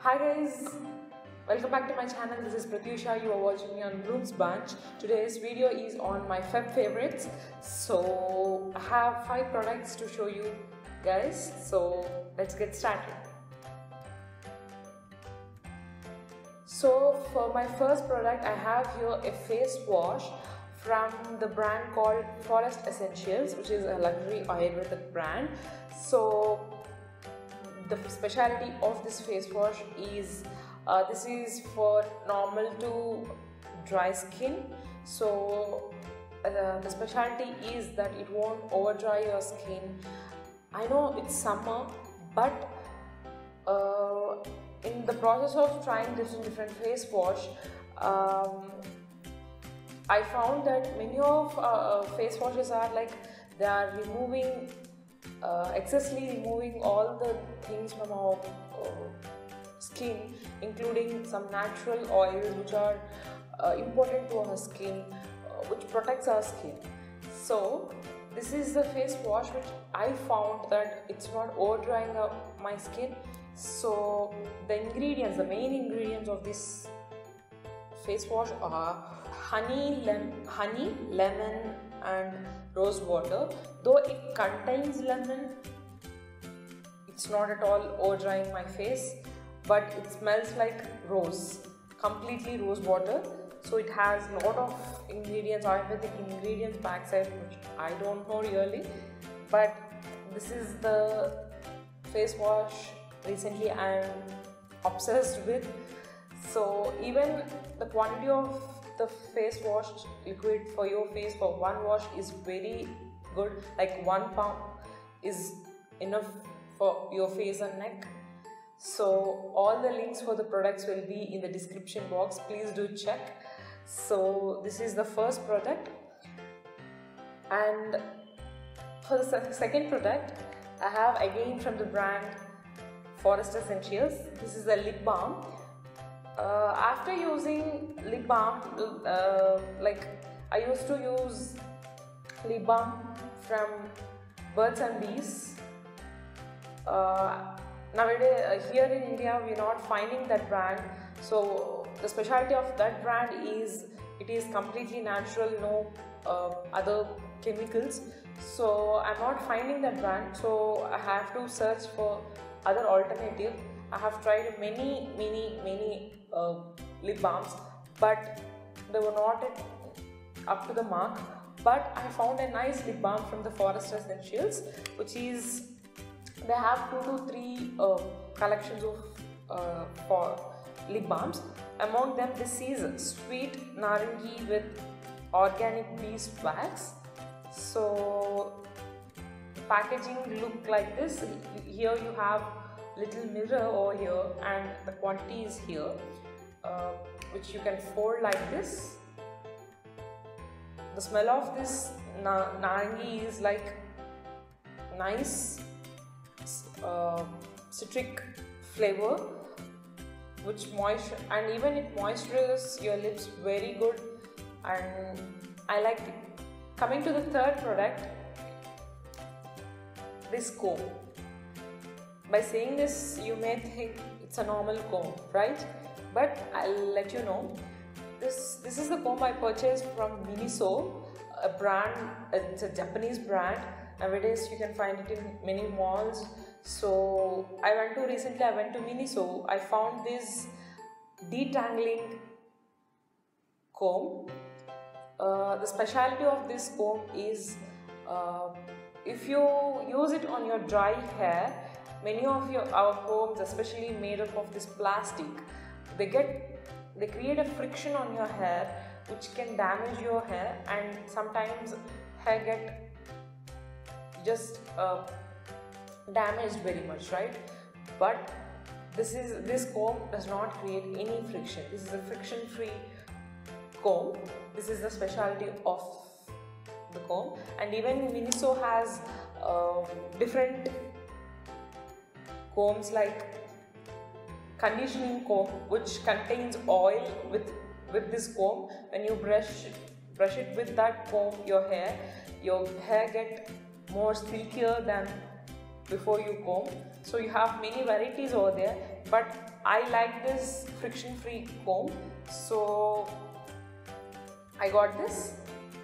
Hi guys, welcome back to my channel. This is Praty. You are watching me on Bloom's Bunch. Today's video is on my Feb favorites. So I have 5 products to show you guys. So let's get started. So for my first product, I have here a face wash from the brand called Forest Essentials, which is a luxury Ayurvedic brand. So the specialty of this face wash is this is for normal to dry skin. So the specialty is that it won't over dry your skin. I know it's summer, but in the process of trying different face wash, I found that many of face washes are like they are removing excessively removing all the things from our skin, including some natural oils which are important to our skin, which protects our skin. So this is the face wash which I found that it's not over drying my skin. So the main ingredients of this face wash are honey, lemon and rose water. Though it contains lemon, it's not at all over drying my face, but it smells like rose, completely rose water. So it has a lot of ingredients, Ayurvedic ingredients backside, which I don't know really, but this is the face wash recently I am obsessed with. So even the quantity of the face wash liquid for your face for one wash is very good, like 1 pound is enough for your face and neck. So all the links for the products will be in the description box, please do check. So this is the first product, and for the second product I have again from the brand Forest Essentials. This is a lip balm. After using lip balm, like I used to use lip balm from Birds and Bees. Nowadays here in India we are not finding that brand. So the specialty of that brand is it is completely natural, no other chemicals. So I'm not finding that brand, so I have to search for other alternative. I have tried many lip balms, but they were not up to the mark. But I found a nice lip balm from the Forest Essentials, which is they have 2 to 3 collections of for lip balms. Among them, this is sweet narangi with organic beeswax. So the packaging look like this. Here you have little mirror over here and the quantity is here, which you can fold like this. The smell of this narangi is like nice citric flavor, which it moisturizes your lips very good, and I like it. Coming to the third product, this comb. By saying this, you may think it's a normal comb, right? But I'll let you know. This is the comb I purchased from MNISO, a brand. It's a Japanese brand. Nowadays you can find it in many malls. So recently I went to MNISO. I found this detangling comb. The specialty of this comb is if you use it on your dry hair, many of our combs, especially made up of this plastic, they create a friction on your hair which can damage your hair, and sometimes hair get just damaged very much, right? But this comb does not create any friction. This is a friction-free comb. This is the specialty of the comb, and even MNISO has different combs like conditioning comb, which contains oil. With this comb, when you brush it with that comb, your hair get more silkier than before you comb. So you have many varieties over there. but I like this friction free comb, so I got this.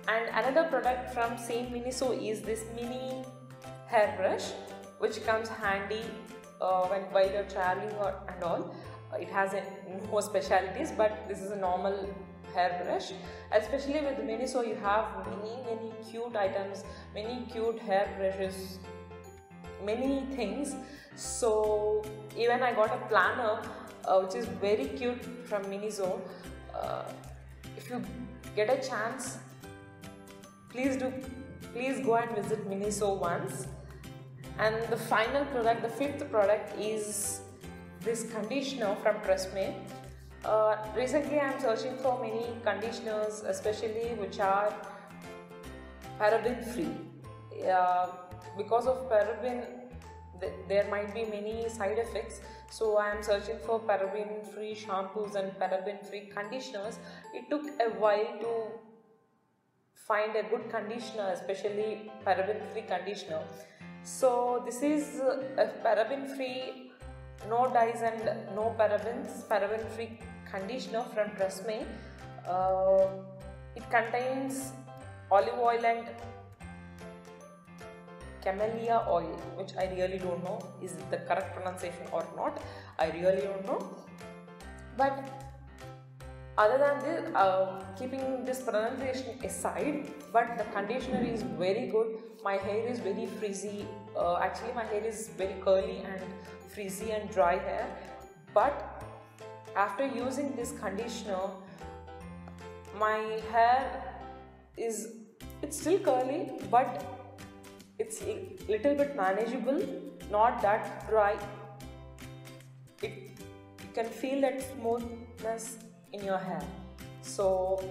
And another product from same MNISO is this mini hairbrush, which comes handy while you're traveling and all. It has no specialities, but this is a normal hairbrush. Especially with MNISO, you have many cute items, many cute hairbrushes, many things. So even I got a planner which is very cute from MNISO. If you get a chance, please go and visit MNISO once. And the final product, the fifth product, is this conditioner from Praty. Recently I am searching for many conditioners, especially which are paraben free. Because of paraben, there might be many side effects, so I am searching for paraben free shampoos and paraben free conditioners. It took a while to find a good conditioner, especially paraben free conditioner. So this is a paraben free, no dyes and no parabens, paraben free conditioner from Praty. It contains olive oil and camellia oil, which I really don't know is the correct pronunciation or not. I really don't know. But other than this, keeping this pronunciation aside, but the conditioner is very good. My hair is very frizzy. Actually, my hair is very curly and frizzy and dry hair. But after using this conditioner, my hair it's still curly, but it's a little bit manageable, not that dry. You can feel that smoothness in your hair. So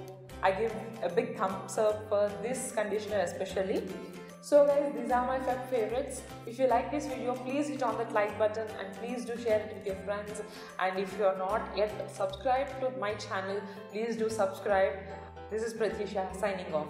I give a big thumbs up for this conditioner especially. So guys, these are my 5 favorites. If you like this video, please hit on that like button and please do share it with your friends. And if you are not yet subscribed to my channel, please do subscribe. This is Praty signing off.